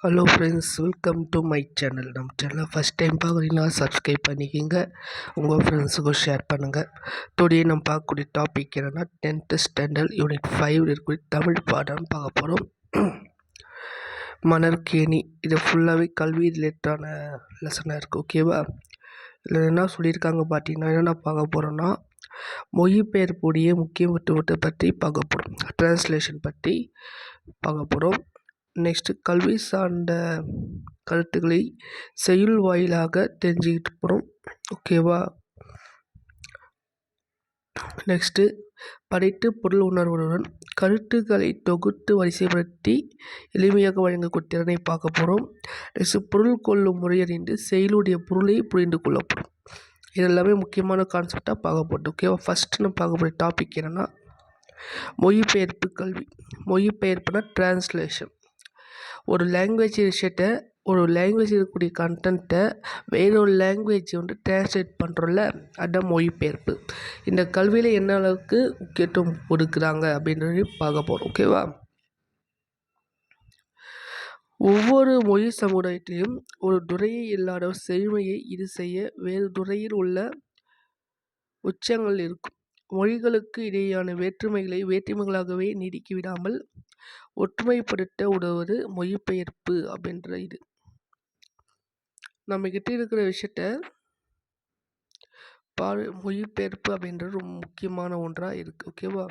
Hello friends, welcome to my channel. நம்ம சேனலை first time பார்க்குறீங்கன்னா சப்ஸ்கிரைப் பண்ணிக்கிங்க, உங்கள் ஃப்ரெண்ட்ஸுக்கும் ஷேர் பண்ணுங்கள். டுடே நம்ம பார்க்கக்கூடிய டாபிக் என்னென்னா 10th ஸ்டாண்டர்ட் யூனிட் 5 இருக்கக்கூடிய தமிழ் பாடம் பார்க்க போகிறோம். மணற்கேணி, இது ஃபுல்லாகவே கல்வி ரிலேட்டான லெசனாக இருக்குது. ஓகேவா? இதில் என்ன சொல்லியிருக்காங்க பார்த்தீங்கன்னா, என்னென்ன பார்க்க போகிறோன்னா மொழிபெயர்ப்புடைய முக்கியத்துவத்தை பற்றி பார்க்க போகிறோம். ட்ரான்ஸ்லேஷன் பற்றி பார்க்க போகிறோம். நெக்ஸ்ட்டு கல்வி சார்ந்த கருத்துக்களை செய்யுள் வாயிலாக தெரிஞ்சுக்கிட்டு போகிறோம். ஓகேவா? நெக்ஸ்ட்டு படித்து பொருள் உணர்வுடன் கருத்துக்களை தொகுத்து வரிசைப்படுத்தி எளிமையாக வழங்கக்கூடிய திறனை பார்க்க போகிறோம். நெக்ஸ்ட்டு பொருள் கொள்ளும் முறையறிந்து செயலுடைய பொருளை புரிந்து கொள்ளப்படும். இது எல்லாமே முக்கியமான கான்செப்டாக பார்க்க போட்டோம். ஓகேவா? ஃபஸ்ட்டு நம்ம பார்க்கக்கூடிய டாபிக் என்னென்னா மொழிபெயர்ப்பு கல்வி. மொழிபெயர்ப்புனா ட்ரான்ஸ்லேஷன். ஒரு லாங்குவேஜ் விஷயத்தை, ஒரு லாங்குவேஜ் இருக்கக்கூடிய கண்டென்ட்டை வேறொரு லாங்குவேஜ் ட்ரான்ஸ்லேட் பண்ணுறோம்ல, அதுதான் மொழிபெயர்ப்பு. இந்த கல்வியில் என்ன அளவுக்கு முக்கியத்துவம் கொடுக்குறாங்க அப்படின்றது பார்க்க போகிறோம். ஓகேவா? ஒவ்வொரு மொழி சமுதாயத்திலையும் ஒரு துறையை இல்லாத செழுமையை இது செய்ய வேறு துறையில் உள்ள உச்சங்கள் இருக்கும். மொழிகளுக்கு இடையேயான வேற்றுமைகளாகவே நீடிக்க விடாமல் ஒற்றுமைப்படுத்த உதவுவது மொழிபெயர்ப்பு அப்படின்ற இது. நம்மக்கிட்ட இருக்கிற விஷயத்த மொழிபெயர்ப்பு அப்படின்றது ரொம்ப முக்கியமான ஒன்றாக இருக்குது. ஓகேவா?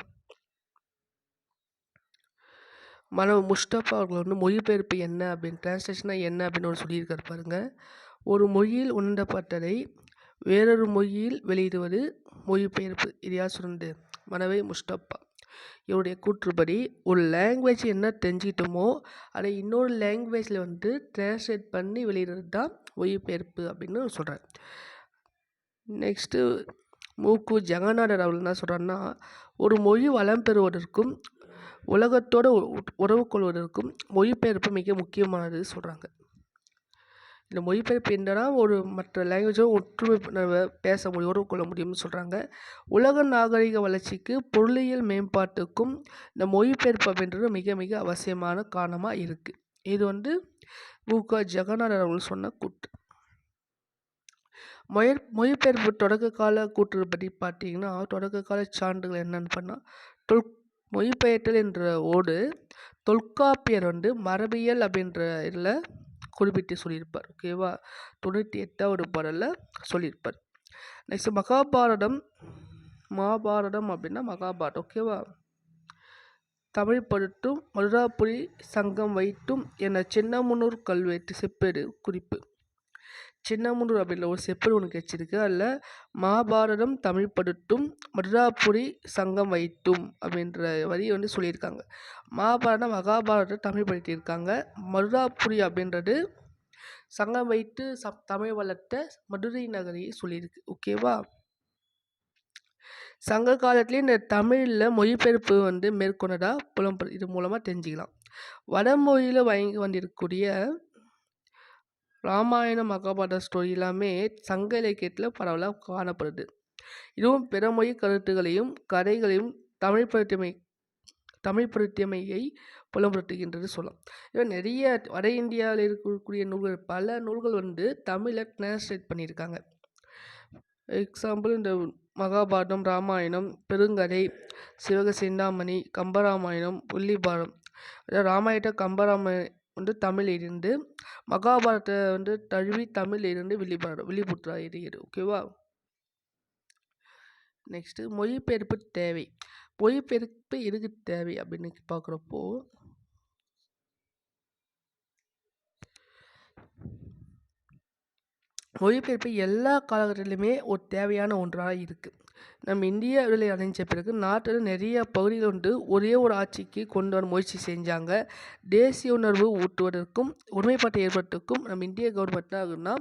முஸ்தபா அவர்கள் மொழிபெயர்ப்பு என்ன அப்படின்னு, டிரான்ஸ்லேஷனாக என்ன அப்படின்னு சொல்லியிருக்காரு பாருங்க. ஒரு மொழியில் உணரப்பட்டதை வேறொரு மொழியில் வெளியிடுவது மொழிபெயர்ப்பு. இது யார் சொன்னது? மனவை முஸ்தபா. இவருடைய கூற்றுப்படி ஒரு லாங்குவேஜ் என்ன தெரிஞ்சிக்கிட்டோமோ அதை இன்னொரு லாங்குவேஜில் டிரான்ஸ்லேட் பண்ணி வெளியிடுறது தான் மொழிபெயர்ப்பு அப்படின்னு சொல்கிறார். நெக்ஸ்ட்டு மூக்கு ஜெகநாதர் அவர்கள் என்ன சொல்கிறாருன்னா, ஒரு மொழி வளம் பெறுவதற்கும் உலகத்தோடு உறவு கொள்வதற்கும் மொழிபெயர்ப்பு மிக முக்கியமானது சொல்கிறாங்க. இந்த மொழிபெயர்ப்பு என்னன்னா, ஒரு மற்ற லாங்குவேஜோடு ஒற்றுமை பேச முடியும், உறவு கொள்ள முடியும்னு சொல்கிறாங்க. உலக நாகரிக வளர்ச்சிக்கு பொருளியல் மேம்பாட்டுக்கும் இந்த மொழிபெயர்ப்பு அப்படின்றது மிக மிக அவசியமான காரணமாக இருக்குது. இது மூக ஜெகநாதர் அவர்கள் சொன்ன கூற்று. மொழிபெயர்ப்பு தொடக்க கால கூற்று பற்றி பார்த்தீங்கன்னா, தொடக்க கால சான்றுகள் என்னென்னு பண்ணால், மொழிபெயர்த்தல் என்ற ஓடு தொல்காப்பியர் மரபியல் அப்படின்ற இதில் குறிப்பிட்டு சொல்லியிருப்பார். ஓகேவா? 98வது பாடலில் சொல்லியிருப்பார். நெக்ஸ்ட் மகாபாரதம் அப்படின்னா மகாபாரதம். ஓகேவா? தமிழ் படுத்தும் மதுராபுரி சங்கம் வைத்தும் என சின்னமனூர் கல்வெட்டு செப்பேடு குறிப்பு. சின்னமனூர் அப்படின்ற ஒரு செப்பேடு ஒன்று கிடைச்சிருக்கு. அதில் மகாபாரதம் தமிழ் படுத்தும் மதுராபுரி சங்கம் வைத்தும் அப்படின்ற வரி சொல்லியிருக்காங்க. மகாபாரதம் தமிழ் படுத்தியிருக்காங்க. மதுராபுரி அப்படின்றது சங்கம் வைத்து தமிழ் வளர்த்த மதுரை நகரியை சொல்லியிருக்கு. ஓகேவா? சங்க காலத்திலே இந்த தமிழில் மொழிபெயர்ப்பு மேற்கொண்டதாக புலம்பெயர் இது மூலமாக தெரிஞ்சுக்கலாம். வடமொழியில் வழங்கி வந்திருக்கக்கூடிய ராமாயணம் மகாபாரத ஸ்டோரி எல்லாமே சங்க இலக்கியத்தில் பரவலாக காணப்படுது. இதுவும் பிற மொழி கருத்துக்களையும் கதைகளையும் தமிழ்படுத்தியமையை புலம்படுத்துகின்றது சொல்லலாம். இவன் நிறைய வட இந்தியாவில் இருக்கக்கூடிய நூல்கள், பல நூல்கள் தமிழை டிரான்ஸ்லேட் பண்ணியிருக்காங்க. எக்ஸாம்பிள் இந்த மகாபாரதம், ராமாயணம், பெருங்கதை, சிவக சிந்தாமணி, கம்பராமாயணம், புள்ளிபாரம். அதாவது ராமாயணத்தை கம்பராமாயணம் தமிழ் இருந்து, மகாபாரதத்தை தழுவி தமிழ் இருந்து வில்லிபுத்ரா இருக்கிறது. ஓகேவா? நெக்ஸ்ட்டு மொழிபெயர்ப்பு தேவை. மொழிபெயர்ப்பு எதுக்கு தேவை அப்படின்னு பார்க்குறப்போ, மொழிபெயர்ப்பு எல்லா காலகட்டத்திலுமே ஒரு தேவையான ஒன்றாக இருக்குது. நம்ம இந்தியாவில் அடைஞ்ச பிறகு நாட்டில் நிறைய பகுதிகள் ஒரே ஒரு ஆட்சிக்கு கொண்டு வர முயற்சி செஞ்சாங்க. தேசிய உணர்வு ஊட்டுவதற்கும் ஒருமைப்பாட்டை ஏற்படுத்துவதற்கும் நம்ம இந்திய கவர்மெண்ட் ஆகுதுன்னா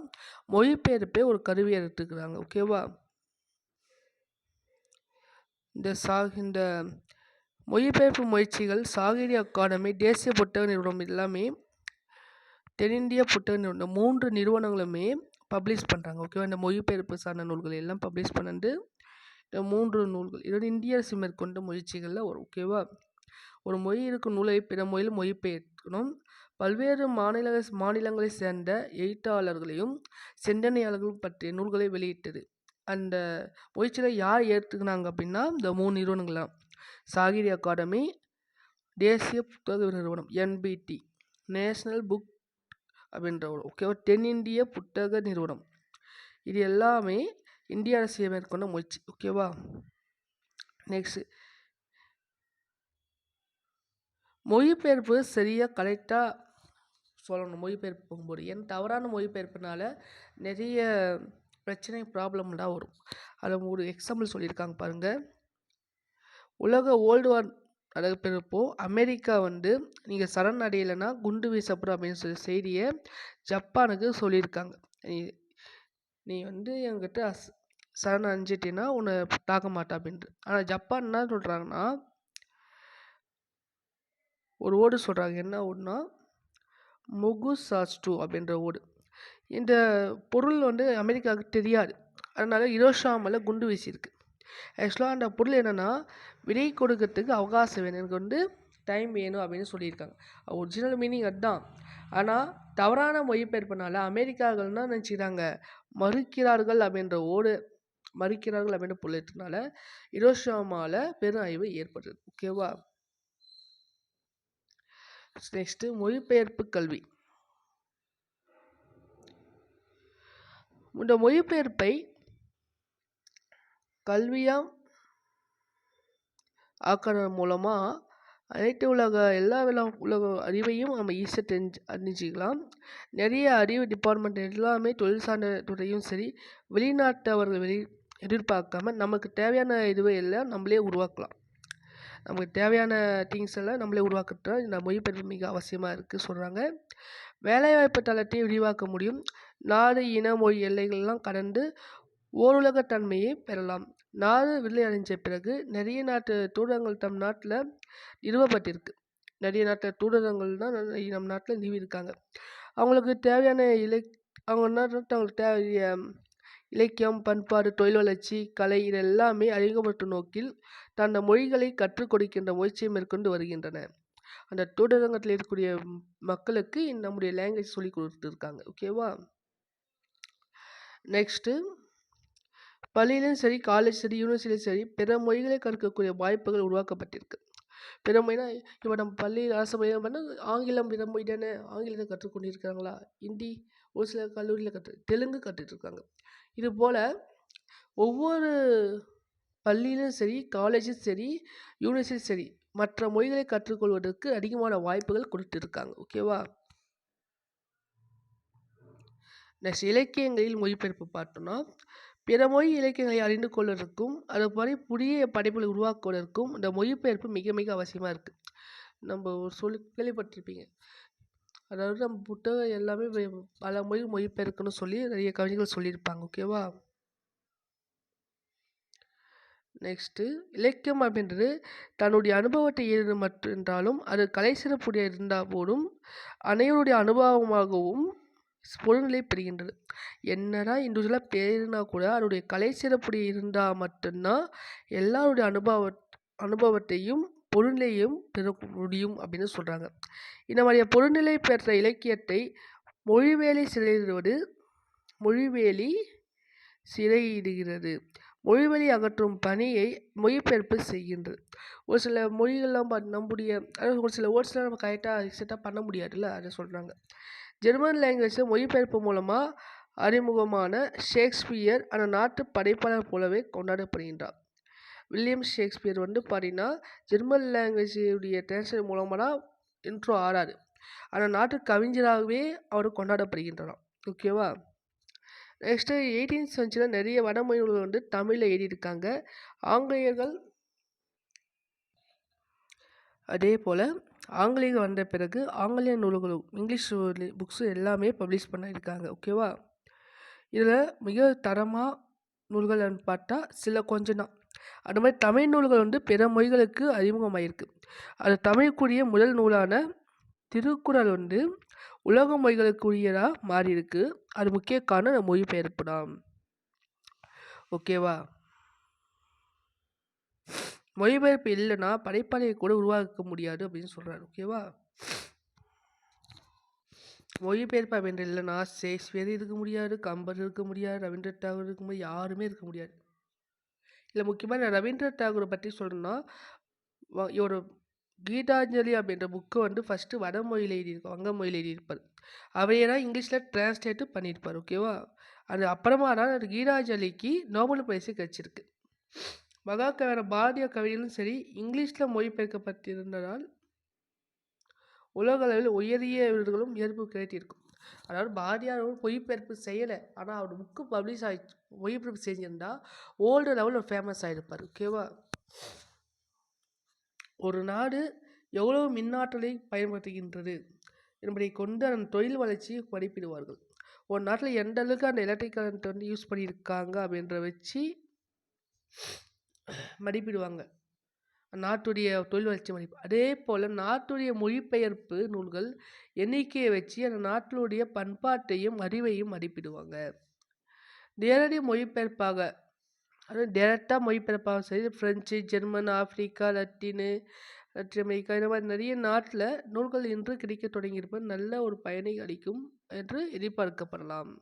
மொழிபெயர்ப்பே ஒரு கருவியை எடுத்துக்கிறாங்க. ஓகேவா? இந்த மொழிபெயர்ப்பு முயற்சிகள் சாகித்ய அகாடமி, தேசிய புத்தக நிறுவனம் எல்லாமே தென்னிந்திய புத்தக நிறுவனம் 3 நிறுவனங்களுமே பப்ளிஷ் பண்ணுறாங்க. ஓகேவா? இந்த மொழிபெயர்ப்பு சார்ந்த நூல்கள் எல்லாம் பப்ளிஷ் பண்ணிட்டு இந்த 3 நூல்கள் இதோட இந்திய அரசு மேற்கொண்ட முயற்சிகளில் வரும். ஓகேவா? ஒரு மொழி இருக்கும் நூலை பிற மொழியில் மொழிபெயர்க்கணும். பல்வேறு மாநிலங்களைச் சேர்ந்த எழுத்தாளர்களையும் சிந்தனையாளர்களும் பற்றிய நூல்களை வெளியிட்டது. அந்த முயற்சியில யார் ஏத்துக்குனாங்க அப்படின்னா, இந்த 3 நிறுவனங்கள் தான். சாகித்ய அகாடமி, தேசிய புத்தக நிறுவனம் NBT, நேஷனல் புக் அப்படின்ற ஒரு ஓகேவா, தென்னிந்திய புத்தக நிறுவனம். இது எல்லாமே இந்திய அரசு மேற்கொண்ட முயற்சி. ஓகேவா. நெக்ஸ்ட், மொழிபெயர்ப்பு சரியாக கரெக்டாக சொல்லணும். மொழிபெயர்ப்பு போகும்போது ஏன்னா தவறான மொழிபெயர்ப்புனால நிறைய பிரச்சனை ப்ராப்ளம்லாம் வரும். அதில் ஒரு எக்ஸாம்பிள் சொல்லியிருக்காங்க பாருங்கள். உலக வேர்ல்டு வார் நடக்கிறப்போ அமெரிக்கா நீங்கள் சரணடையலைன்னா குண்டு வீசப்படும் அப்படின்னு சொல்லி செய்தியை ஜப்பானுக்கு சொல்லியிருக்காங்க. நீ என்கிட்ட சரணடைஞ்சிட்டின்னா உன்னை தாக்க மாட்டா அப்படின்ட்டு. ஆனால் ஜப்பான் என்ன சொல்கிறாங்கன்னா, ஒரு ஓடு சொல்கிறாங்க. என்ன ஓடுனா முகுசாஸ்டு அப்படின்ற ஓடு. இந்த பொருள் அமெரிக்காவுக்கு தெரியாது. அதனால் ஹிரோஷிமாவில் குண்டு வீசியிருக்கு. ஆக்சுவலாக அந்த பொருள் என்னென்னா, விடை கொடுக்கறதுக்கு அவகாசம் வேணும், எனக்கு டைம் வேணும் அப்படின்னு சொல்லியிருக்காங்க. ஒரிஜினல் மீனிங் அதுதான். ஆனால் தவறான மொழிபெயர்ப்புனால அமெரிக்கார்கள் என்ன நினச்சிக்கிறாங்க, மறுக்கிறார்கள் அப்படின்ற பொருள் எடுத்ததுனால ஹிரோஷிமாவில் பெரும் அழிவு ஏற்படுது. ஓகேவா. நெக்ஸ்ட்டு, மொழிபெயர்ப்பு கல்வி. இந்த மொழிபெயர்ப்பை கல்வியாக ஆக்கிறது மூலமாக அனைத்து எல்லா உலக அறிவையும் நம்ம ஈஸியாக அறிஞ்சிக்கலாம். நிறைய அறிவு டிபார்ட்மெண்ட் எல்லாமே தொழில் சார்ந்த துறையும் சரி, வெளிநாட்டவர்கள் எதிர்பார்க்காம நமக்கு தேவையான இதுவை எல்லாம் நம்மளே உருவாக்கலாம். நமக்கு தேவையான திங்ஸ் எல்லாம் நம்மளே உருவாக்குறது இந்த மொழிபெயர்ப்பு மிக அவசியமாக இருக்குது சொல்கிறாங்க. வேலைவாய்ப்பு தளத்தை விரிவாக்க முடியும். நாடு, இன, மொழி எல்லைகள்லாம் கடந்து ஓருலகத்தன்மையை பெறலாம். நாடு விடுதலை அடைஞ்ச பிறகு நிறைய நாட்டு தூதரங்கள் நம் நாட்டில் நிறுவப்பட்டிருக்கு. நிறைய நாட்டு தூதரங்கள் தான் நம் நாட்டில் நிறுவியிருக்காங்க. அவங்களுக்கு தேவையான அவங்க அவங்களுக்கு தேவைய இலக்கியம், பண்பாடு, தொழில் வளர்ச்சி, கலை இது எல்லாமே அறிமுகப்படுத்தும் நோக்கில் தந்த மொழிகளை கற்றுக் கொடுக்கின்ற முயற்சியை மேற்கொண்டு வருகின்றன. அந்த தூதரங்கத்தில் இருக்கக்கூடிய மக்களுக்கு நம்முடைய லாங்குவேஜ் சொல்லி கொடுத்துருக்காங்க. ஓகேவா. நெக்ஸ்ட்டு, பள்ளியிலும் சரி, காலேஜ் சரி, யூனிவர்சிட்டியும் சரி, பிற மொழிகளை கற்கக்கூடிய வாய்ப்புகள் உருவாக்கப்பட்டிருக்கு. பிற மொழினா இப்போ நம்ம பள்ளியில் அரசு பள்ளியில் பண்ணால் ஆங்கிலம் பிற மொழி தானே, ஆங்கிலத்தை கற்றுக்கொண்டு இருக்கிறாங்களா, ஹிந்தி ஒரு சில கல்லூரியில் தெலுங்கு கற்றுட்ருக்காங்க. இது போல் ஒவ்வொரு பள்ளியிலும் சரி, காலேஜும் சரி, யூனிவர்சிட்டியும் சரி, மற்ற மொழிகளை கற்றுக்கொள்வதற்கு அதிகமான வாய்ப்புகள் கொடுத்துருக்காங்க. ஓகேவா. நெக்ஸ்ட், இலக்கியங்களில் மொழிபெயர்ப்பு பார்த்தோன்னா, பிற மொழி இலக்கியங்களை அறிந்து கொள்வதற்கும் அது மாதிரி புதிய படைப்புகளை உருவாக்குவதற்கும் இந்த மொழிபெயர்ப்பு மிக மிக அவசியமாக இருக்குது. நம்ம கேள்விப்பட்டிருப்பீங்க. அதாவது நம்ம புத்தகம் எல்லாமே பல மொழிபெயர்க்கணும்னு சொல்லி நிறைய கவிஞர்கள் சொல்லியிருப்பாங்க. ஓகேவா. நெக்ஸ்ட்டு, இலக்கியம் அப்படின்றது தன்னுடைய அனுபவத்தை எழுது என்றாலும் அது கலை சிறப்புடைய இருந்தால் போதும் அனைவருடைய அனுபவமாகவும் பொருள்நிலை பெறுகின்றது. என்னடா இண்டிவிஜுவலாக பேருனா கூட அதனுடைய கலை சிறப்புடைய இருந்தால் மட்டும்தான் எல்லாருடைய அனுபவத்தையும் பொருள்நிலையும் பெற முடியும் அப்படின்னு சொல்கிறாங்க. இந்த மாதிரிய பொருள்நிலை பெற்ற இலக்கியத்தை மொழிவேலி சிறையிடுகிறது. மொழிவழி அகற்றும் பணியை மொழிபெயர்ப்பு செய்கின்றது. ஒரு சில மொழிகள்லாம் நம்முடைய அதாவது ஒரு சில வேர்ட்ஸ்லாம் நம்ம கரெக்டாக எக்ஸாக்டாக பண்ண முடியாதுல்ல, அதை சொல்கிறாங்க. ஜெர்மன் லாங்குவேஜை மொழிபெயர்ப்பு மூலமாக அறிமுகமான ஷேக்ஸ்பியர் அந்த நாட்டு படைப்பாளர் போலவே கொண்டாடப்படுகின்றார். வில்லியம் ஷேக்ஸ்பியர் பார்த்தீங்கன்னா ஜெர்மன் லாங்குவேஜுடைய டிரான்ஸ்லேட் மூலமாக தான் இன்ட்ரோ ஆறாரு. அந்த நாட்டு கவிஞராகவே அவர் கொண்டாடப்படுகின்றாராம். ஓகேவா. நெக்ஸ்ட்டு, 18th செஞ்சுரியில் நிறைய வடமொழி நூல்கள் தமிழில் எழுதியிருக்காங்க. ஆங்கிலேயர்கள் அதே போல் ஆங்கிலேயர்கள் வந்த பிறகு ஆங்கிலேய நூல்களும் இங்கிலீஷ் புக்ஸு எல்லாமே பப்ளிஷ் பண்ணியிருக்காங்க. ஓகேவா. இதில் மிக தரமாக நூல்கள் பார்த்தா சில கொஞ்சம் தான். அது மாதிரி தமிழ் நூல்கள் பிற மொழிகளுக்கு அறிமுகமாயிருக்கு. அது தமிழுக்குரிய முதல் நூலான திருக்குறள் உலக மொழிகளுக்குரியதாக மாறி இருக்கு. அது முக்கிய காரணம் மொழிபெயர்ப்பு தான். ஓகேவா. மொழிபெயர்ப்பு இல்லைன்னா படைப்பாளியை கூட உருவாக்க முடியாது அப்படின்னு சொல்கிறாரு. ஓகேவா. மொழிபெயர்ப்பு அப்படின்ற இல்லைன்னா ஷேக்ஸ்பியர் இருக்க முடியாது, கம்பர் இருக்க முடியாது, ரவீந்திரநாத் தாகூர் இருக்க முடியாது, யாருமே இருக்க முடியாது. இதில் முக்கியமாக நான் ரவீந்திரநாத் தாகூரை பற்றி சொல்லணும்னா ஒரு கீதாஞ்சலி அப்படின்ற புக்கு வந்து ஃபஸ்ட்டு வடமொழியில் எழுதியிருக்கோம், வங்க மொழியில் எழுதியிருப்பார். அவையே தான் இங்கிலீஷில் டிரான்ஸ்லேட்டு பண்ணியிருப்பார். ஓகேவா? அது அப்புறமா தான் அது கீதாஞ்சலிக்கு நோபல் பரிசு கிடச்சிருக்கு. மகாகவியான பாரதிய கவிதைகளும் சரி இங்கிலீஷில் மொழிபெயர்க்கப்பட்டிருந்ததால் உலக அளவில் உயரிய விருதுகளும் ஏற்பு கிடைத்திருக்கும். அதாவது பாரதியார் மொழிபெயர்ப்பு செய்யலை, ஆனால் அவர் புக்கு பப்ளிஷ் ஆகிடுச்சு. மொழிபெயர்ப்பு செஞ்சிருந்தா ஓல்டு லெவலில் ஃபேமஸ் ஆகிருப்பார். ஓகேவா? ஒரு நாடு எவ்வளவு மின்னாற்றலை பயன்படுத்துகின்றது என்பதை கொண்டு அந்த தொழில் வளர்ச்சியை மதிப்பிடுவார்கள். ஒரு நாட்டில் எந்த அளவுக்கு அந்த எலக்ட்ரிக் கரண்ட் வந்து யூஸ் பண்ணியிருக்காங்க அப்படின்ற வச்சு மதிப்பிடுவாங்க நாட்டுடைய தொழில் வளர்ச்சி மதிப்பு. அதே போல் நாட்டுடைய மொழிபெயர்ப்பு நூல்கள் எண்ணிக்கையை வச்சு அந்த நாட்டினுடைய பண்பாட்டையும் அறிவையும் மதிப்பிடுவாங்க. நேரடி மொழிபெயர்ப்பாக, அதாவது டேரெக்டாக மொழிபெயர்ப்பாக சரி French, German, Africa, Latin America இந்த மாதிரி நிறைய நாட்டில் நூல்கள் இன்று கிடைக்க தொடங்கியிருப்பது நல்ல ஒரு பயனை அளிக்கும் என்று எதிர்பார்க்கப்படலாம்.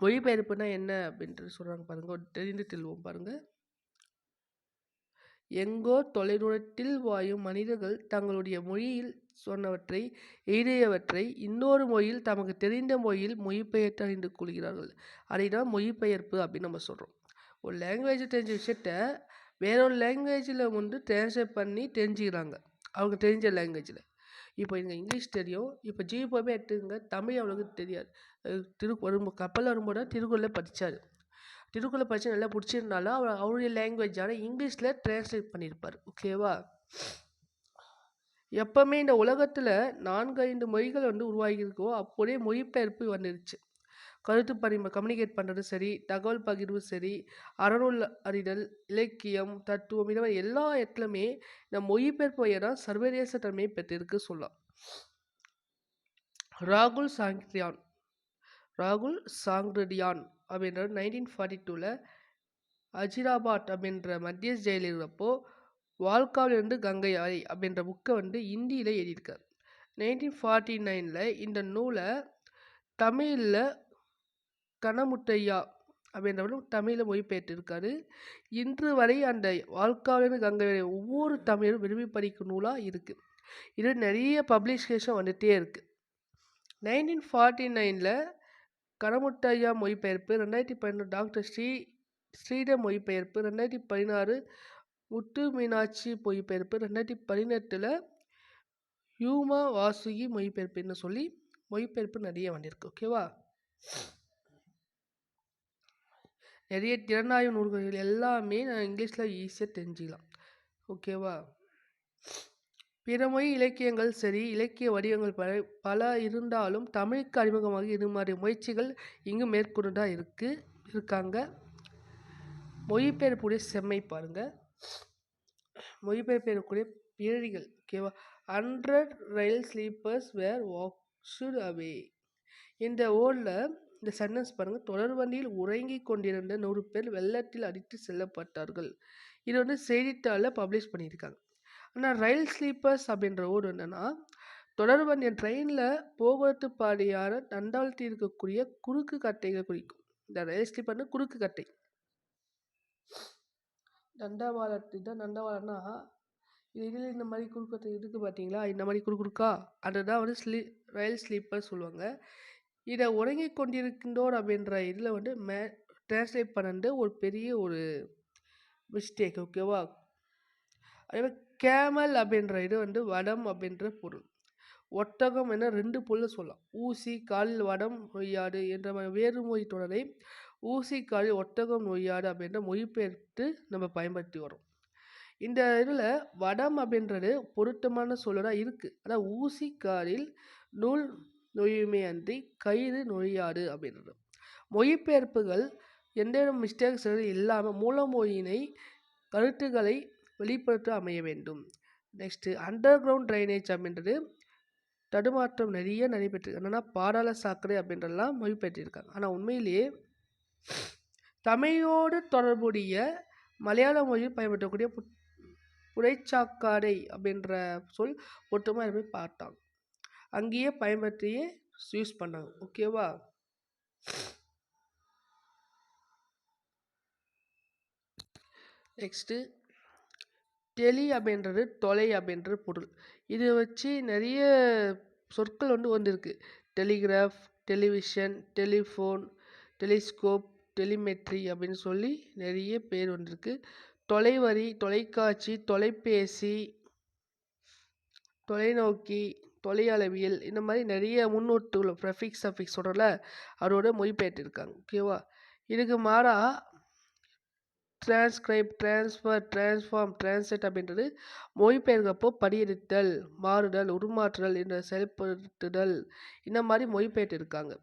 மொழிபெயர்ப்புனா என்ன அப்படின்ட்டு சொல்கிறாங்க பாருங்க, தெரிந்து தெல்வோம் பாருங்க. எங்கோ தொலைதூரத்தில் வாயும் மனிதர்கள் தங்களுடைய மொழியில் சொன்னவற்றை எழுதியவற்றை இன்னொரு மொழியில் தமக்கு தெரிந்த மொழியில் மொழிபெயர்த்து அறிந்து கொள்கிறார்கள். அதை தான் மொழிபெயர்ப்பு அப்படின்னு நம்ம சொல்கிறோம். ஒரு லாங்குவேஜ் தெரிஞ்ச விஷயத்த வேறொரு லாங்குவேஜில் வந்து டிரான்ஸ்லேட் பண்ணி தெரிஞ்சுக்கிறாங்க, அவங்க தெரிஞ்ச லாங்குவேஜில். இப்போ எனக்கு இங்கிலீஷ் தெரியும், இப்போ ஜிபோவே எடுத்துக்கங்க, தமிழ் அவளுக்கு தெரியாது. கப்பல் வரும்போது தான் திருக்குறளை படித்தார். திருக்குறளை படித்து நல்லா பிடிச்சிருந்தாலும் அவருடைய லாங்குவேஜான இங்கிலீஷில் டிரான்ஸ்லேட் பண்ணியிருப்பார். ஓகேவா? எப்போவுமே இந்த உலகத்தில் 4-5 மொழிகள் வந்து உருவாகியிருக்கோ அப்போதே மொழிபெயர்ப்பு வந்துருச்சு. கருத்து கம்யூனிகேட் பண்ணுறது சரி, தகவல் பகிர்வு சரி, அறநூல் அறிதல், இலக்கியம், தத்துவம் இந்த மாதிரி எல்லா இடத்துலையுமே இந்த மொழிபெயர்ப்பு வழியாக தான் சர்வதேச தன்மையை பெற்றிருக்கு சொல்லலாம். ராகுல் சாங்க்ரடியான் அப்படின்ற 1942 அஜிராபாத் அப்படின்ற மத்திய ஜெயிலில் இருந்தப்போ வாழ்க்காவிலிருந்து கங்கை வரை அப்படின்ற புக்கை வந்து இந்தியில் எழுதியிருக்கார். 1949 இந்த நூலை தமிழில் கனமுத்தையா அப்படின்றவரும் தமிழில் மொழிபெயர்த்திருக்காரு. இன்று வரை அந்த வாழ்க்காவிலிருந்து கங்கை வரை ஒவ்வொரு தமிழும் விரும்பி படிக்கும் நூலாக இருக்குது. இது நிறைய பப்ளிகேஷன் வந்துகிட்டே இருக்குது. 1949 கனமுத்தையா மொழிபெயர்ப்பு, 2012 டாக்டர் ஸ்ரீதர் மொழிபெயர்ப்பு, 2016 முத்து மீனாட்சி மொழிபெயர்ப்பு, 2018 யூமா வாசுகி மொழிபெயர்ப்புன்னு சொல்லி மொழிபெயர்ப்பு நிறைய வந்திருக்கு. ஓகேவா? நிறைய திறனாய்வு நூல்கள் எல்லாமே நான் இங்கிலீஷில் ஈஸியாக தெரிஞ்சுக்கலாம். ஓகேவா? பிற மொழி இலக்கியங்கள் சரி, இலக்கிய வடிவங்கள் பல இருந்தாலும் தமிழுக்கு அறிமுகமாக இது மாதிரி முயற்சிகள் இங்கு மேற்கொண்டுதான் இருக்காங்க. மொழிபெயர்ப்புடைய செம்மை பாருங்கள். மொழிபெயர்ப்புடைய பிழறிகள். ஓகேவா? 100 ரயில் ஸ்லீப்பர்ஸ் வேர் வாஷ்டு அவே. இந்த ஓடில் இந்த சென்டென்ஸ் பாருங்கள். தொடர் வண்டியில் உறங்கி கொண்டிருந்த 100 பேர் வெள்ளத்தில் அடித்து செல்லப்பட்டார்கள். இது வந்து செய்தித்தாளில் பப்ளிஷ் பண்ணியிருக்காங்க. ஆனால் ரயில் ஸ்லீப்பர்ஸ் அப்படின்ற ஓடு என்னென்னா தொடர் வண்டி ட்ரெயினில் போக்குவரத்து பாதையான தண்டவாளத்தில் இருக்கக்கூடிய குறுக்கு கட்டைகளை குறிக்கும். இந்த ரயில் ஸ்லீப்பர்னு குறுக்கு கட்டை. தண்டவாளம்னா இதில் இந்த மாதிரி குறுக்கட்டை இருக்குது பார்த்தீங்களா, இந்த மாதிரி குறுக்கா அதுதான் வந்து ரயில் ஸ்லீப்பர் சொல்லுவாங்க. இதை உறங்கி கொண்டிருக்கின்றோர் அப்படின்ற இதில் வந்து டிரான்ஸ்லேட் பண்ணது ஒரு பெரிய ஒரு மிஸ்டேக். ஓகேவா? அதே மாதிரி கேமல் அப்படின்ற இது வந்து வடம் அப்படின்ற பொருள். ஒட்டகம் என 2 பொருள் சொல்லலாம். ஊசி காலில் வடம் நொய்யாது என்ற வேறு மொழி தொடரை ஊசி காலில் ஒட்டகம் நொய்யாது அப்படின்ற மொழிபெயர்த்து நம்ம பயன்படுத்தி வரோம். இந்த இதில் வடம் அப்படின்றது பொருத்தமான சொல்லதாக இருக்குது. ஆனால் ஊசி காலில் நூல் நொய்யுமே அன்றி கயிறு நொய்யாது அப்படின்றது. மொழிபெயர்ப்புகள் எந்த மிஸ்டேக்ஸ் இல்லாமல் மூலமொழியினை கருத்துக்களை வெளிப்படுத்த அமைய வேண்டும். நெக்ஸ்ட்டு அண்டர் கிரவுண்ட் ட்ரைனேஜ் அப்படின்றது தடுமாற்றம் நிறைய நடைபெற்றிருக்கு. என்னென்னா பாதாள சாக்கடை அப்படின்றலாம் மொழிபெயர்த்திருக்காங்க. ஆனால் உண்மையிலேயே தமிழோடு தொடர்புடைய மலையாள மொழியில் பயன்படுத்தக்கூடிய உரைச்சாக்காடை அப்படின்ற சொல் ஒட்டுமா போய் பார்த்தாங்க, அங்கேயே பயன்படுத்தியே யூஸ் பண்ணாங்க. ஓகேவா? நெக்ஸ்ட்டு டெலி அப்படின்றது தொலை அப்படின்றது பொருள். இதை வச்சு நிறைய சொற்கள் வந்திருக்கு. Telegraph, television, telephone, telescope, telemetry அப்படின்னு சொல்லி நிறைய பேர் வந்திருக்கு. தொலைவரி, தொலைக்காட்சி, தொலைபேசி, தொலைநோக்கி, தொலையளவியல், இந்த மாதிரி நிறைய முன்னொட்டுகள் ப்ரெஃபிக்ஸ் சஃபிக்ஸ் சொல்கிறல அதோட மொழிபெயர்த்திருக்காங்க. ஓகேவா? இதுக்கு மாறாக டிரான்ஸ்கிரைப், டிரான்ஸ்ஃபர், டிரான்ஸ்ஃபார்ம், டிரான்ஸ்லேட் அப்படின்றது மொழிபெயர்க்கப்போ படியெடுத்தல், மாறுதல், உருமாற்றுதல் என்ற செயல்படுத்துதல், இந்த மாதிரி மொழிபெயர்த்திருக்காங்க.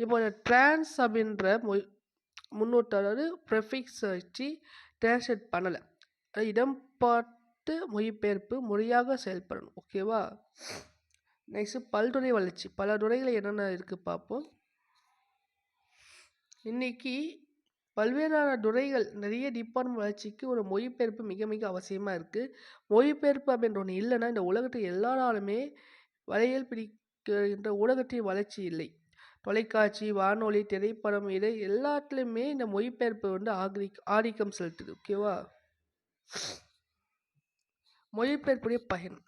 இப்போ இந்த டிரான்ஸ் அப்படின்ற முன்னோட்டு, அதாவது ப்ரெஃபிக்ஸ் வச்சு டிரான்ஸ்லேட் பண்ணலை, இடம் பார்த்து மொழிபெயர்ப்பு முறையாக செயல்படணும். ஓகேவா? நெக்ஸ்ட்டு பல்துறை வளர்ச்சி. பல துறைகள் என்னென்ன இருக்குது பார்ப்போம். இன்றைக்கி பல்வேறான துறைகள், நிறைய டிபார்ட்மெண்ட் வளர்ச்சிக்கு ஒரு மொழிபெயர்ப்பு மிக மிக அவசியமாக இருக்குது. மொழிபெயர்ப்பு அப்படின்ற ஒன்று இல்லைன்னா இந்த உலகத்தில் எல்லாராலுமே வலையில் பிடிக்கின்ற ஊடகத்தின் வளர்ச்சி இல்லை. தொலைக்காட்சி, வானொலி, திரைப்படம், இதை எல்லாத்துலேயுமே இந்த மொழிபெயர்ப்பு ஆதிக்கம் செலுத்துது. ஓகேவா? மொழிபெயர்ப்புடைய பயன்.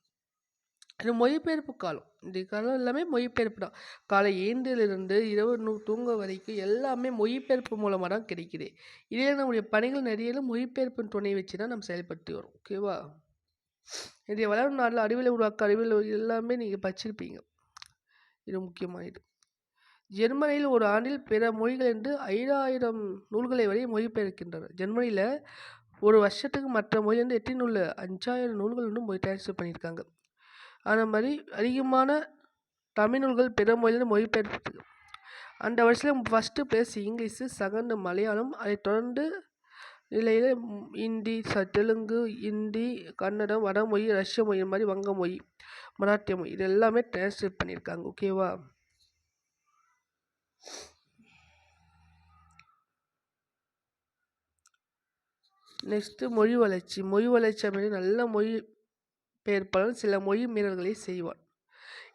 இது மொழிபெயர்ப்பு காலம். இந்த காலம் எல்லாமே மொழிபெயர்ப்பு தான். காலை ஏந்திலிருந்து இரவு தூங்க வரைக்கும் எல்லாமே மொழிபெயர்ப்பு மூலமாக தான் கிடைக்குது. இதே நம்முடைய பணிகள் நிறைய மொழிபெயர்ப்பின் துணை வச்சு தான் நம்ம செயல்படுத்தி வரோம். ஓகேவா? இன்றைய வளரும் நாட்டில் அறிவியலை உருவாக்க அறிவியல் எல்லாமே நீங்கள் படிச்சிருப்பீங்க. இது முக்கியமானது. ஜெர்மனியில் ஒரு ஆண்டில் பிற மொழிகள் என்று 5000 நூல்களை வரை மொழிபெயர்க்கின்றனர். ஜெர்மனியில் ஒரு வருஷத்துக்கு மற்ற மொழியிலேருந்து எத்தனை நூல்? 5000 நூல்கள் டிரான்ஸ்லேட் பண்ணியிருக்காங்க. அந்த மாதிரி அதிகமான தமிழ் நூல்கள் பிற மொழியிலிருந்து மொழிபெயர்ப்பு. அந்த வருஷத்தில் first place English, second Malayalam, அதை தொடர்ந்து நிலையில் ஹிந்தி, தெலுங்கு, ஹிந்தி, கன்னடம், வடமொழி, ரஷ்ய மொழி, மாதிரி வங்க மொழி, மராட்டிய மொழி, இது எல்லாமே டிரான்ஸ்லேட் பண்ணியிருக்காங்க. ஓகேவா? நெக்ஸ்ட்டு மொழி வளர்ச்சி. மொழி வளர்ச்சி அப்படின்னு நல்ல மொழி பெயர்ப்பாளர் சில மொழி மீறல்களை செய்வார்.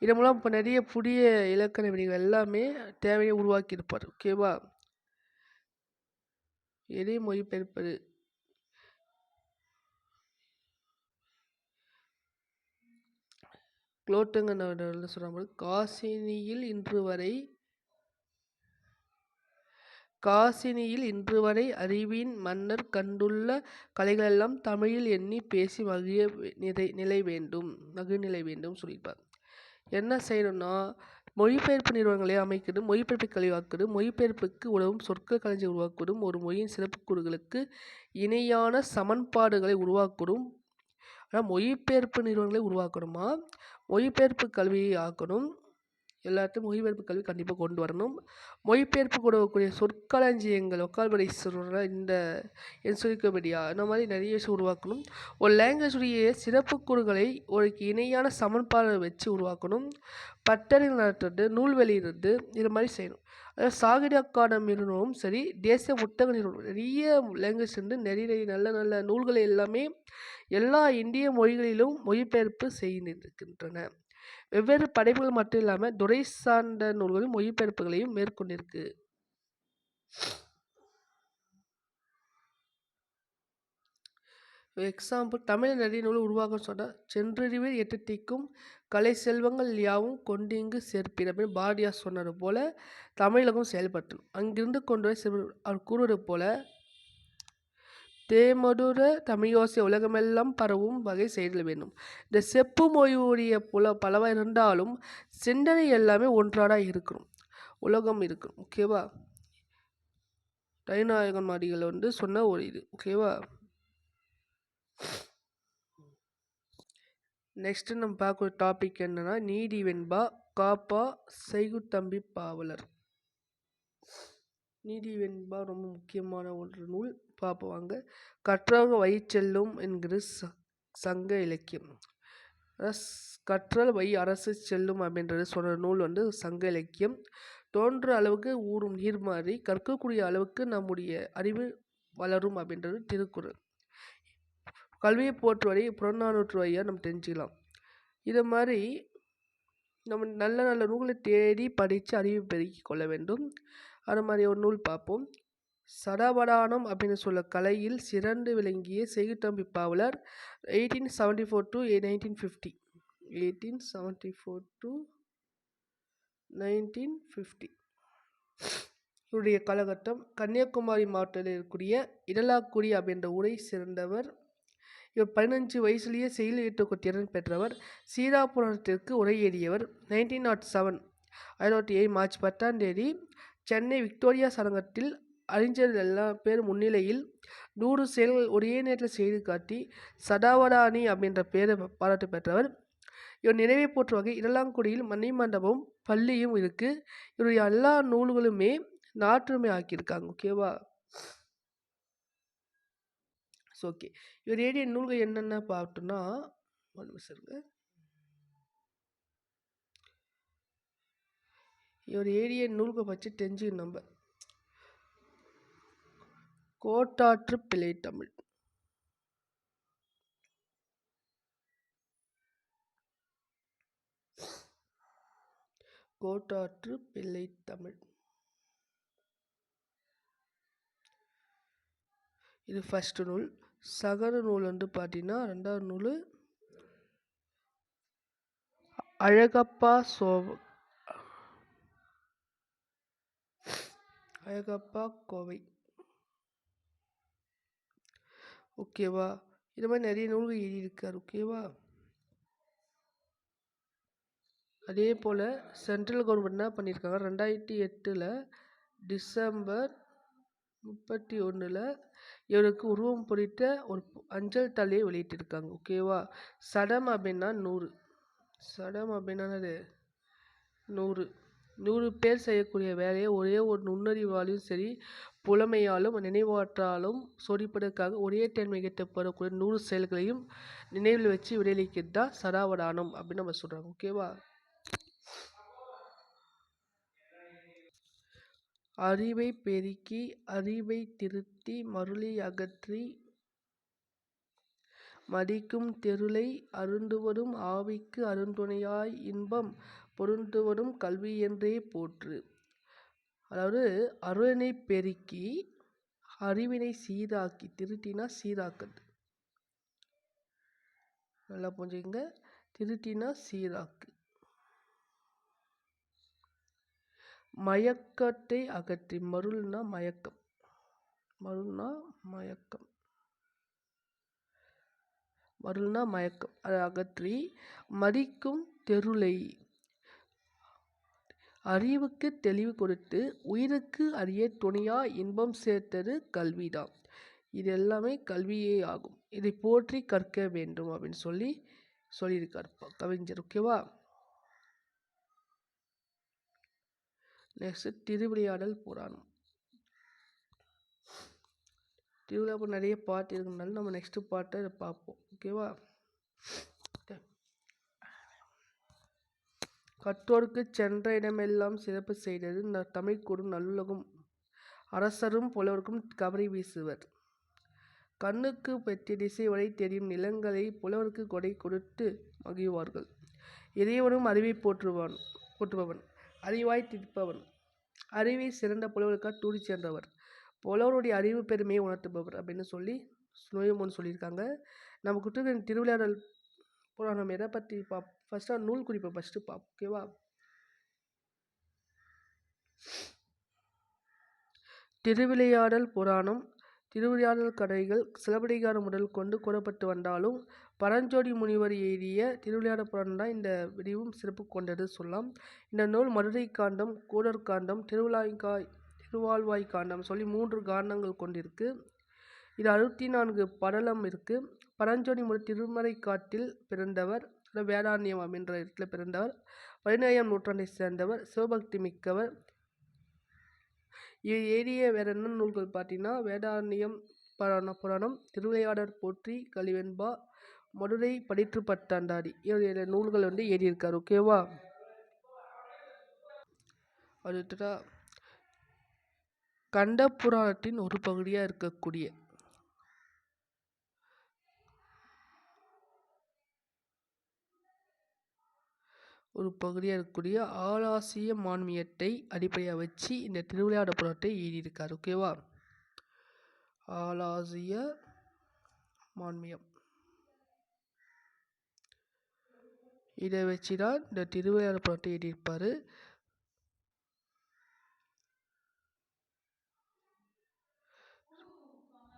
இதன் மூலம் இப்போ நிறைய புதிய இலக்கண விதிகள் எல்லாமே தேவையை உருவாக்கியிருப்பார். ஓகேவா? எதை மொழிபெயர்ப்பது? குலோத்துங்க சொல்கிறாங்க, காசினியில் இன்று வரை அறிவின் மன்னர் கண்டுள்ள கலைகளெல்லாம் தமிழில் எண்ணி பேசி மகிழ்நிலை வேண்டும் சொல்லியிருப்பார். என்ன செய்யணும்னா, மொழிபெயர்ப்பு நிறுவனங்களை அமைக்கிறது, மொழிபெயர்ப்பு கல்வியாக்குவது, மொழிபெயர்ப்புக்கு உதவும் சொற்கள் களஞ்சியம் உருவாக்குவதும், ஒரு மொழியின் சிறப்புக்கூறுகளுக்கு இணையான சமன்பாடுகளை உருவாக்குவதும். ஆனால் மொழிபெயர்ப்பு நிறுவனங்களை உருவாக்கணுமா, மொழிபெயர்ப்பு கல்வியை ஆக்கணும். எல்லாத்தையும் மொழிபெயர்ப்பு கல்வி கண்டிப்பாக கொண்டு வரணும். மொழிபெயர்ப்பு கொடுக்கக்கூடிய சொற்களஞ்சியங்கள், ஒக்கால்படி சொல்கிற இந்த என்சைக்ளோபீடியா, இந்த மாதிரி நிறைய விஷயம் உருவாக்கணும். ஒரு லாங்குவேஜுடைய சிறப்புக்கூறுகளை ஒரு இணையான சமன்பாடு வச்சு உருவாக்கணும். பட்டறைகள் நடத்துறது, நூல் வெளியிடுறது, இது மாதிரி செய்யணும். அதாவது சாகித்ய அகாடமி நிறுவனமும் சரி, தேசிய புத்தக நிறுவனம், நிறைய லாங்குவேஜ் நிறைய நல்ல நல்ல நூல்களை எல்லாமே எல்லா இந்திய மொழிகளிலும் மொழிபெயர்ப்பு செய்திருக்கின்றன. வெவ்வேறு படைப்புகள் மட்டும் இல்லாமல் துறை சார்ந்த நூல்களும் மொழிபெயர்ப்புகளையும் மேற்கொண்டிருக்கு. எக்ஸாம்பிள், தமிழ் நிறைய நூல் உருவாக்க சொன்னால், சென்றறிவில் எட்டத்திக்கும் கலை செல்வங்கள் யாவும் கொண்டிங்கு சேர்ப்பீர் அப்படின்னு பாரதியார் சொன்னது போல தமிழகம் செயல்பட்டணும். அங்கிருந்து கொண்டு அவர் கூறுவது போல தேமதுர தமிழோசை உலகமெல்லாம் பரவும் வகை செய்தல் வேண்டும். இந்த செப்பு மொழியுடைய பலவாக இருந்தாலும் சிந்தனை எல்லாமே ஒன்றாக இருக்கணும், உலகம் இருக்கணும். ஓகேவா? தைநாயகன் மாடிகள் சொன்ன ஒரு இது. ஓகேவா? நெக்ஸ்ட்டு நம்ம பார்க்குற டாபிக் என்னன்னா, நீதி வெண்பா காப்பா செய்குத்தம்பி பாவலர். நீதி வெண்பா ரொம்ப முக்கியமான ஒரு நூல். பார்ப்போம். கற்றவங்க வயிற்றெல்லும் என்கிற சங்க இலக்கியம். கற்றல் வை அரசு செல்லும் அப்படின்றது சொல்கிற நூல் சங்க இலக்கியம். தோன்ற அளவுக்கு ஊறும் நீர் மாதிரி கற்கக்கூடிய அளவுக்கு நம்முடைய அறிவு வளரும் அப்படின்றது திருக்குறள். கல்வியை போற்றுவதை புறநானூற்று வழியாக நம்ம தெரிஞ்சுக்கலாம். இதை மாதிரி நம்ம நல்ல நல்ல நூல்களை தேடி படித்து அறிவு பெருக்கிக் கொள்ள வேண்டும். அது மாதிரி ஒரு நூல் பார்ப்போம். சடபடானம் அப்படின்னு சொல்ல கலையில் சிறந்து விளங்கிய செய்குதம்பி பாவலர் 1874 to 1950. 1874 to 1950 இவருடைய காலகட்டம். கன்னியாகுமரி மாவட்டத்தில் இருக்கக்கூடிய இடலாக்குடி அப்படின்ற ஊரை சேர்ந்தவர். இவர் 15 வயசுலேயே செயல் ஈட்டுக்கு திறன் பெற்றவர். சீராபுராணத்திற்கு உரை எழுதியவர். 1907 1907 மார்ச் 10 சென்னை விக்டோரியா சரங்கத்தில் அறிஞர்கள் எல்லா பேர் முன்னிலையில் 100 செயல்கள் ஒரே நேரத்தில் செய்து காட்டி சடாவடானி அப்படின்ற பேரை பாராட்டு பெற்றவர். இவர் நினைவை போற்ற வகை இடலாங்குடியில் மணி மண்டபம் பள்ளியும் இருக்கு. இவருடைய எல்லா நூல்களுமே நாற்றுமை ஆக்கியிருக்காங்க. ஓகேவா? ஓகே, இவர் எழுதிய நூல்கள் என்னென்ன பார்த்தோம்னா, இவர் எழுதிய நூல்கள் பற்றி தெரிஞ்சுக்கணும் நம்ம. கோட்டாற்று பிள்ளை தமிழ், கோட்டாற்று பிள்ளை தமிழ், இது ஃபர்ஸ்ட் நூல். சகர நூல் வந்து பார்த்தீங்கன்னா 2வது நூல் அழகப்பா கோவை. ஓகேவா? இது மாதிரி நிறைய நூல்கள் எழுதியிருக்கார். ஓகேவா? அதே போல் சென்ட்ரல் கவர்மெண்ட் என்ன பண்ணியிருக்காங்க, 2008 டிசம்பர் 31 இவருக்கு உருவம் பொறித்த ஒரு அஞ்சல் தலையை வெளியிட்டிருக்காங்க. ஓகேவா? சடம் அப்படின்னா 100. சடம் அப்படின்னா 100 பேர் செய்யக்கூடிய வேலையை ஒரே ஒரு நுண்ணறிவாலும் சரி புலமையாலும் நினைவாற்றாலும் சொடிப்பதற்காக ஒரே டைம் நிகழ்த்தப்படக்கூடிய 100 செயல்களையும் நினைவில் வச்சு விடையளிக்கிறது தான் சடாவடானம் அப்படின்னு நம்ம சொல்கிறாங்க. ஓகேவா? அறிவை பெருக்கி அறிவை திருத்தி மருளை அகற்றி மதிக்கும் தெருளை அருந்துவதும் ஆவிக்கு அருந்துணையாய் இன்பம் பொருந்துவதும் கல்வி என்றே போற்று. அதாவது அருளினை பெருக்கி அறிவினை சீராக்கி, திருத்தினா சீராக்குது, நல்லா புரிஞ்சுங்க. திருத்தினா சீராக்கு. மயக்கத்தை அகற்றி, மருள்னா மயக்கம், மருள்னா மயக்கம், மருள்னா மயக்கம், அதை அகற்றி மதிக்கும் தெருளை அறிவுக்கு தெளிவு கொடுத்து உயிருக்கு அறிய துணையா இன்பம் சேர்த்தது கல்விதான். இது எல்லாமே கல்வியே ஆகும். இதை போற்றி கற்க வேண்டும் அப்படின்னு சொல்லியிருக்கார் கவிஞர். ஓகேவா? நெக்ஸ்ட் திருவிளையாடல் புராணம். திருவிழா நிறைய பாட்டு இருக்குனால நம்ம நெக்ஸ்ட் பாட்டை பார்ப்போம். ஓகேவா? கற்றோர்க்கு சென்ற இடமெல்லாம் சிறப்பு செய்தது தமிழ் கூறும் நல்லுலகும் அரசரும் புலவர்க்கும் கவரி வீசுவர். கண்ணுக்கு பெற்ற திசை வரை தெரியும் நிலங்களை புலவருக்கு கொடை கொடுத்து மகிழ்வார்கள். இறைவனும் அறிவை போற்றுபவன், அறிவாய் தீர்ப்பவன், அறிவை சிறந்த புலவருக்காக தூடி சென்றவர், புலவருடைய அறிவு பெருமையை உணர்த்துபவர் அப்படின்னு சொல்லியிருக்காங்க. நம்ம குற்ற திருவிளையாடல் புராணம் எதை பற்றி ஃபர்ஸ்ட்டாக நூல் குறிப்பை ஃபஸ்ட்டு பார்ப்போம். ஓகேவா? திருவிளையாடல் புராணம் திருவிளையாடல் கதைகள் சிலப்பதிகாரம் முதல் கொண்டு கூறப்பட்டு வந்தாலும் பரஞ்சோதி முனிவர் எழுதிய திருவிளையாடல் புராணம் தான் இந்த விரிவும் சிறப்பு கொண்டது சொல்லலாம். இந்த நூல் மதுரை காண்டம், கூடர் காண்டம், திருவாழ்வாய் காண்டம் சொல்லி 3 காண்டங்கள் கொண்டிருக்கு. இது 64 படலம் இருக்குது. பரஞ்சோதி முனிவர் திருமறை காட்டில் பிறந்தவர், வேதாரண்யம் அப்படின்ற இடத்துல பிறந்தவர், 17ஆம் நூற்றாண்டை சேர்ந்தவர், சிவபக்தி மிக்கவர். ஏறிய வேற என்ன நூல்கள் பார்த்தீங்கன்னா வேதாரண்யம் புராணம், திருவிளையாடற் போற்றி, கலிவெண்பா, மதுரை படிற்று பத்தாண்டாடி நூல்கள் வந்து எழுதியிருக்கார். ஓகேவா? அடுத்ததா கண்ட புராணத்தின் ஒரு பகுதியாக இருக்கக்கூடிய ஒரு பகுதியாக இருக்கக்கூடிய ஆலாசிய மான்மியத்தை அடிப்படையாக வச்சு இந்த திருவிளையாடற் புராணத்தை எழுதியிருக்கார். ஓகேவா? ஆலாசிய மான்மியம் இதை வச்சு தான் இந்த திருவிளையாடற் புராணத்தை எழுதியிருப்பார்.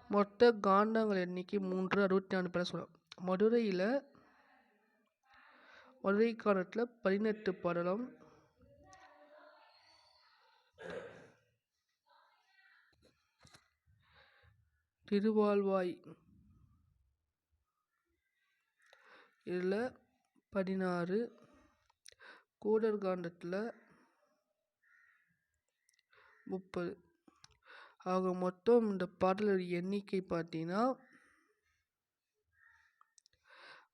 மொத்த காண்டங்கள் எண்ணிக்கை 3, 64 பேரை சொல்லலாம். மதுரை காண்டத்தில் 18 பாடலும், திருவால்வாய் இதில் 16, கூடர் காண்டத்தில் 30. ஆக மொத்தம் இந்த பாடலோட எண்ணிக்கை பார்த்தீங்கன்னா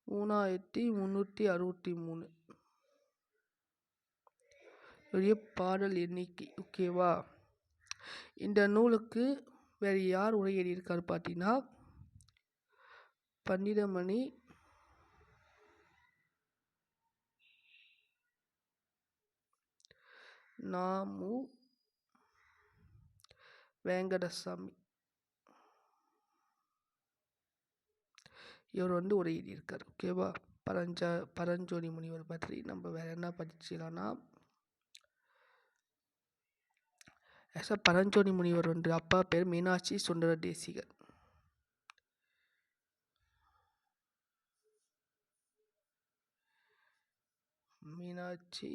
3363 பெரிய பாடல் எண்ணிக்கை. ஓகேவா? இந்த நூலுக்கு வேறு யார் உரை எழுதியிருக்காரு பார்த்தீங்கன்னா பண்டிதமணி நாமு வேங்கடசாமி இவர் உரை எழுதியிருக்கார். ஓகேவா? பரஞ்சோதி முனிவர் பற்றி நம்ம வேற என்ன படிச்சிடலாம்னா, பரஞ்சோதி முனிவர் அப்பா பேர் மீனாட்சி சுந்தர தேசிகர். மீனாட்சி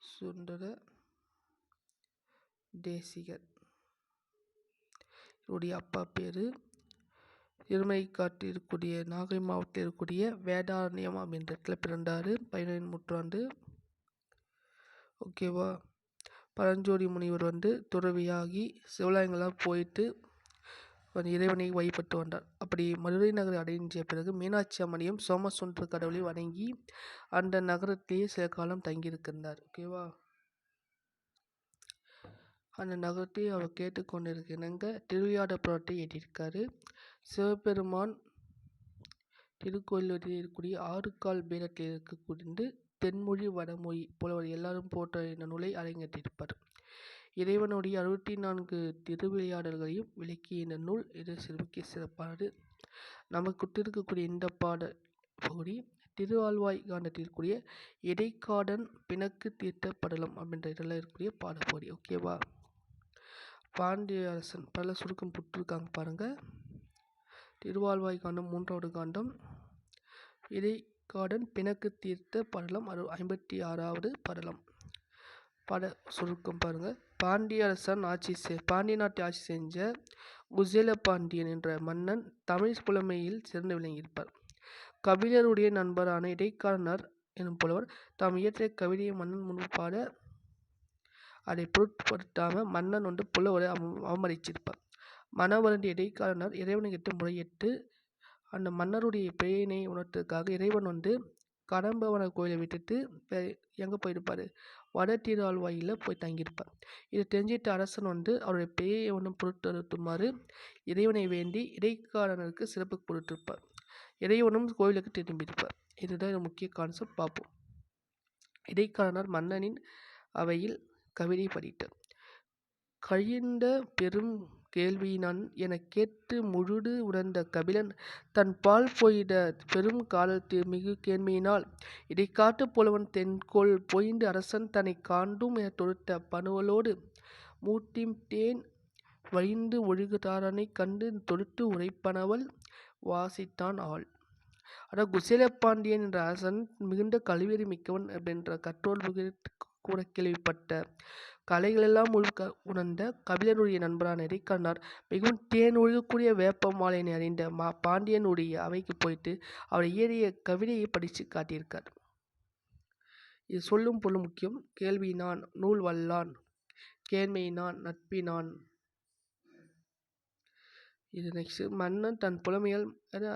சுந்தர தேசிகர் இவருடைய அப்பா பேர். திருமலைக்காட்டில் இருக்கக்கூடிய நாகை மாவட்டத்தில் இருக்கக்கூடிய வேதாரண்யம் அப்படின்ற இடத்துல பிறந்தார். 17ஆம் நூற்றாண்டு. ஓகேவா? பரஞ்சோதி முனிவர் துறவியாகி சிவலாயங்களாக போயிட்டு இறைவனை வழிபட்டு வந்தார். அப்படி மதுரை நகரை அடைஞ்ச பிறகு மீனாட்சி அம்மனையும் சோமசுந்தர கடவுளை வணங்கி அந்த நகரத்திலேயே சில காலம் தங்கியிருக்கின்றார். ஓகேவா? அந்த நகரத்தை அவர் கேட்டுக்கொண்டிருக்கிறங்க திருவிளையாடற் புராணத்தை எழுதியிருக்காரு. சிவபெருமான் திருக்கோயில் இருக்கக்கூடிய 6 கால் பீடத்தில் இருக்கக்கூடிய தென்மொழி வடமொழி புலவர் எல்லாரும் போற்ற இந்த நூலை அரங்கேற்றிருப்பார். இறைவனுடைய 64 திருவிளையாடல்களையும் விளக்கிய இந்த நூல் இது சிறப்புக்கு சிறப்பானது. நமக்கு இருக்கக்கூடிய இந்த பாட பகுதி திருவால்வாய் காண்டத்தில் இருக்கக்கூடிய இடைக்காடன் பிணக்கு தீர்த்த படலம் அப்படின்ற இதெல்லாம் இருக்கக்கூடிய பாடப்பகுதி. ஓகேவா? பாண்டிய அரசன் பல சுருக்கம் புட்டிருக்காங்க பாருங்க. திருவால்வாய் காண்டம் 3வது காண்டம், இடைக்காடன் பிணக்கு தீர்த்த படலம் 56வது படலம். பட சுருக்கம் பாருங்க. பாண்டிய நாட்டை ஆட்சி செஞ்ச குசேல பாண்டியன் என்ற மன்னன் தமிழ் புலமையில் சிறந்து விளங்கியிருப்பார். கபிலருடைய நண்பரான இடைக்காடனர் எனும் புலவர் தாம் இயற்றிய கவிதையை மன்னன் முன்பு பாட அதை பொருட்படுத்தாமல் மன்னன் புலவரை அவமதிச்சிருப்பார். மனவருந்திய இடைக்காடனர் இறைவனுக்கிட்ட முறையிட்டு அந்த மன்னருடைய பிழையினை உணர்த்ததுக்காக இறைவன் கடம்பவன கோயிலை விட்டுட்டு எங்கே போயிருப்பார்? வட திருவால்வாயில் போய் தங்கியிருப்பார். இதை தெரிஞ்சிட்ட அரசன் அவருடைய பிழையை பொருட்படுத்துமாறு இறைவனை வேண்டி இடைக்காடனருக்கு சிறப்பு கொடுத்திருப்பார். இறைவனும் கோயிலுக்கு திரும்பியிருப்பார். இதுதான் இது முக்கிய கான்செப்ட். பார்ப்போம். இடைக்காடனர் மன்னனின் அவையில் கவிதை படித்தார். கழிந்த பெரும் கேள்வியினான் எனக் கேட்டு முழுது உணர்ந்த கபிலன் தன் பால் பொய்த பெரும் காலத்தில் மிகு கேண்மையினால் இடைக்காட்டு புலவன் தென்கோல் பொய்ந்து அரசன் தன்னை காண்டும் என தொடுத்த பணுவலோடு மூட்டிம் வழிந்து ஒழுகுதாரனை கண்டு தொடுத்து உரைப்பனவல் வாசித்தான் ஆள். அதாவது குசேல பாண்டியன் என்ற அரசன் மிகுந்த கல்வியறி மிக்கவன் அப்படின்ற கற்றோல் கூட கேள்விப்பட்ட கலைகளெல்லாம் உணர்ந்த கபிலனுடைய நண்பரான இடைக்காடனார் மிகவும் தேன் ஒழுகக்கூடிய வேப்ப மாலையினை அறிந்த பாண்டியனுடைய அவைக்கு போயிட்டு அவர் இயறிய கவிதையை படித்து காட்டியிருக்கார். இது சொல்லும் பொருள் முக்கியம். கேள்வியினான் நூல் வல்லான், கேண்மையினான் நட்பினான். இது நெக்ஸ்ட். மன்னன் தன் புலமையால்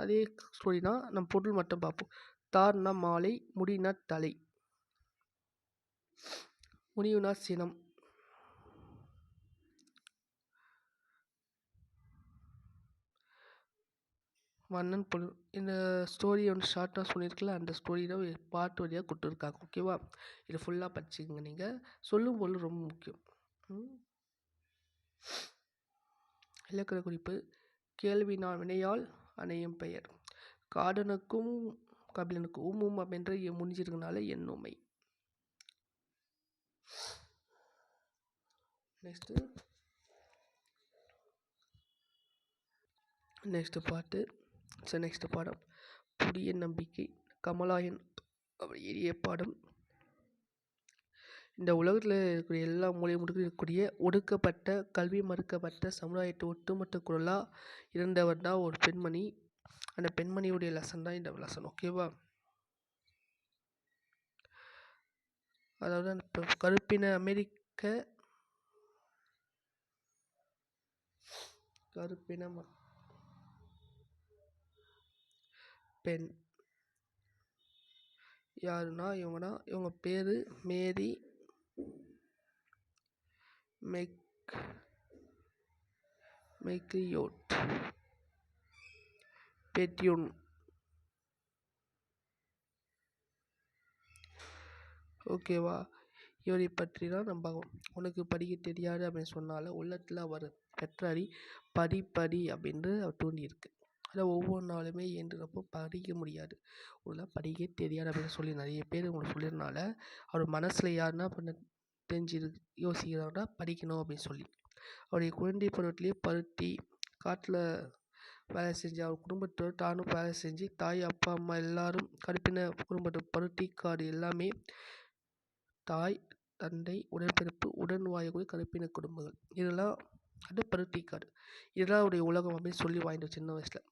அதே ஸ்டோரி தான், நம் பொருள் மட்டும் பார்ப்போம். தார்னா மாலை, முடினா தலை, முடிவுனா சினம், மன்னன் பொழு இந்த ஸ்டோரியை வந்து ஷார்ட்டாக சொல்லியிருக்கல, அந்த ஸ்டோரியில் பாட்டு வழியாக கொடுத்துருக்காங்க. ஓகேவா? இதை ஃபுல்லாக படிச்சுக்கங்க நீங்கள். சொல்லும் பொருள் ரொம்ப முக்கியம். இலக்கண குறிப்பு: கேள்வினா வினையால் அணையும் பெயர். காடனுக்கும் கபிலனுக்கும் ஊமும் அப்படின்ற முடிஞ்சிருக்கனால எண்ணுமை. நெக்ஸ்ட் பாடம் புதிய நம்பிக்கை. கமலாயன் அவர் எழுதிய பாடம். இந்த உலகத்தில் இருக்கக்கூடிய எல்லா மூலையும் முடுக்கில் இருக்கக்கூடிய ஒடுக்கப்பட்ட கல்வி மறுக்கப்பட்ட சமுதாயத்தை ஒட்டுமொத்த குரலாக இருந்தவர் தான் ஒரு பெண்மணி. அந்த பெண்மணியுடைய லெசன் தான் இந்த லெசன். ஓகேவா? அதாவது அந்த கருப்பின அமெரிக்க பெண் யாருன்னா இவங்க பேர் மேரி மெக்லியோட் பெட்யூன். ஓகேவா? இவரை பற்றி தான் நம்ம உனக்கு படிக்க தெரியாது அப்படின்னு சொன்னால உள்ளத்தில் அவர் பெற்றாரி படி அப்படின்று அவர் தூண்டியிருக்கு. அதை ஒவ்வொரு நாளுமே ஏன்றப்போ படிக்க முடியாது, உள்ள படிக்க தெரியாது அப்படின்னு சொல்லி நிறைய பேர் உங்களுக்கு சொல்லியிருந்தால அவர் மனசில் யாருன்னா யோசிக்கிறாங்கன்னா படிக்கணும் அப்படின்னு சொல்லி. அவருடைய குழந்தை பருவத்திலேயே பருத்தி காட்டில் வேலை செஞ்சு அவர் குடும்பத்தோடு தானும் வேலை செஞ்சு தாய் அப்பா அம்மா எல்லாரும் கருப்பின குடும்பத்தை பருத்தி காடு எல்லாமே தாய் தந்தை உடன்பிறப்பு உடன் வாழக்கூடிய கருப்பின குடும்பங்கள் இதெல்லாம் அது பருத்திக்காடு. இதெல்லாம் அவருடைய உலகம் அப்படின்னு சொல்லி வாங்கிட்டு சின்ன வயசில்.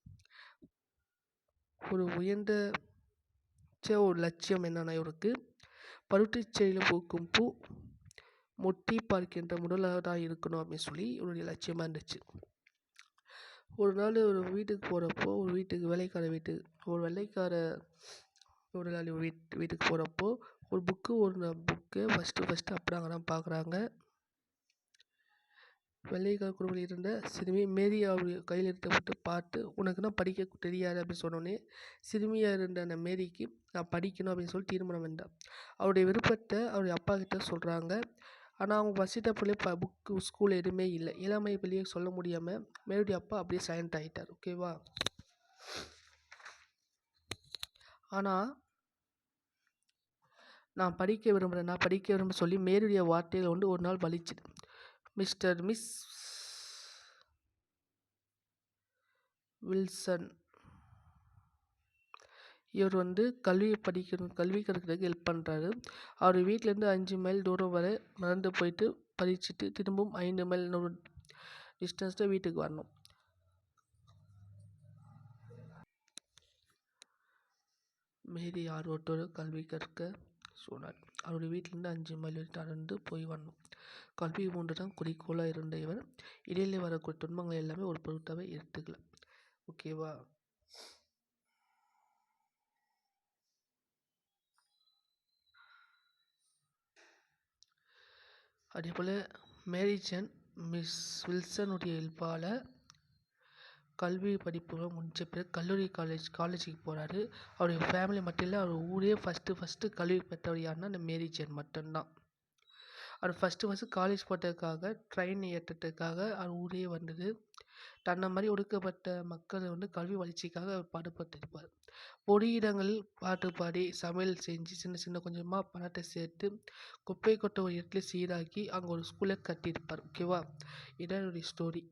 ஒரு உயர்ந்த ஒரு லட்சியம் என்னன்னா இவருக்கு பருத்தி செடியில் பூக்கும் பூ முட்டி பார்க்கின்ற முதலாவதாக இருக்கணும் அப்படின்னு சொல்லி இவருடைய லட்சியமாக இருந்துச்சு. ஒரு நாள் ஒரு வீட்டுக்கு போகிறப்போ ஒரு வெள்ளைக்கார தொழிலாளி வீட்டுக்கு போகிறப்போ ஒரு புக்கு ஃபஸ்ட்டு அப்படி அங்கே தான் பார்க்குறாங்க. வெள்ளைக்கார குடும்பத்தில் இருந்த சிறுமி மேரி அவருடைய கையில் எடுக்கப்பட்டு பார்த்து உனக்கு தான் படிக்க தெரியாது அப்படின்னு சொன்னோடனே சிறுமியாக இருந்த அந்த மேரிக்கு நான் படிக்கணும் அப்படின்னு சொல்லி தீர்மானம் வேண்டாம். அவருடைய விருப்பத்தை அவருடைய அப்பா கிட்ட சொல்கிறாங்க. ஆனால் அவங்க வசித்த பிள்ளை புக்கு ஸ்கூல் எதுவுமே இல்லை. இளமை பிள்ளையை சொல்ல முடியாமல் மேரியுடைய அப்பா அப்படியே சைலண்ட் ஆகிட்டார். ஓகேவா? ஆனால் நான் படிக்க விரும்புகிறேன் சொல்லி மேரியுடைய வார்த்தைகள் வந்து ஒரு நாள் பலிச்சுது. மிஸ் வில்சன் இவர் வந்து கல்வி கற்கிறதுக்கு ஹெல்ப் பண்ணுறாரு. அவர் வீட்டிலேருந்து 5 மைல் தூரம் வரை நடந்து போயிட்டு படிச்சுட்டு திரும்பவும் 5 மைல் டிஸ்டன்ஸில் வீட்டுக்கு வரணும். மேரி ஆர்வத்தோடு கல்வி கற்க சொன்னார். அவருடைய வீட்டிலேருந்து 5 மைல் நடந்து போய் வரணும். கல்வி ஒன்று தான் குறிக்கோளாக இருந்த இவர் இடையிலே வரக்கூடிய துன்பங்கள் எல்லாமே ஒரு பொருட்டாகவே எடுத்துக்கல. ஓகேவா? அதே போல் மேரி ஜேன் மிஸ் வில்சனுடைய ஹெல்ப்பால் கல்வி படிப்புகள் முடிஞ்ச பிறகு காலேஜுக்கு போகிறாரு. அவருடைய ஃபேமிலி மட்டும் இல்லை, அவர் ஊரே ஃபஸ்ட்டு கல்வி பெற்றவர் யாருன்னா அந்த மேரி ஜேன் மட்டும்தான். அவர் ஃபஸ்ட்டு காலேஜ் போட்டதுக்காக ட்ரெயின் ஏற்றத்துக்காக அவர் ஊரே வந்தது. தன்னை மாதிரி ஒடுக்கப்பட்ட மக்களை வந்து கல்வி வளர்ச்சிக்காக அவர் பாடுபட்டிருப்பார். பொடியிடங்களில் பாட்டு பாடி சமையல் செஞ்சு சின்ன கொஞ்சமாக பணத்தை சேர்த்து குப்பை கொட்ட ஒரு இடத்துல சீராக்கி அங்கே ஒரு ஸ்கூலை கட்டியிருப்பார். ஓகேவா? இதான் என்னுடைய ஸ்டோரி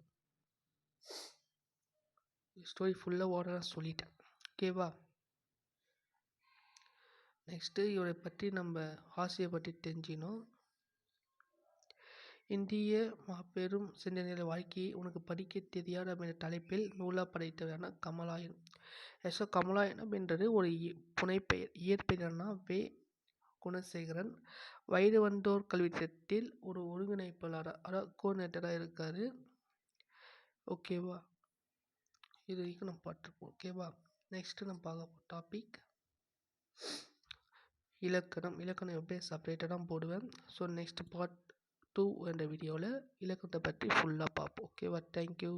ஃபுல்லாக ஓட சொல்லிட்டேன். ஓகேவா? நெக்ஸ்ட்டு இவரை பற்றி நம்ம ஆசியை பற்றி தெரிஞ்சிக்கணும். இந்திய மாபெரும் சிந்தனையாளர் வாழ்க்கையை உனக்கு படிக்க தெரியாது அப்படின்ற தலைப்பில் நூலாக படைத்தவரான கமலாயன். கமலாயன் அப்படின்றது ஒரு புனைப்பெயர். இயற்பெயர்னா வே. குணசேகரன். வயது வந்தோர் கல்வி திட்டத்தில் ஒரு ஒருங்கிணைப்பாளராக அதாவது கோஆர்டினேட்டராக இருக்கார். ஓகேவா? இது வரைக்கும் நம்ம பார்த்துருப்போம். ஓகேவா? நெக்ஸ்ட்டு நம்ம பார்க்க டாபிக் இலக்கணம் எப்படியே செப்பரேட்டாக தான் போடுவேன். ஸோ நெக்ஸ்ட் பார்ட் 2 என்ற வீடியோவில் இலக்கணத்தை பற்றி ஃபுல்லாக பார்ப்போம். ஓகேவா? தேங்க்யூ.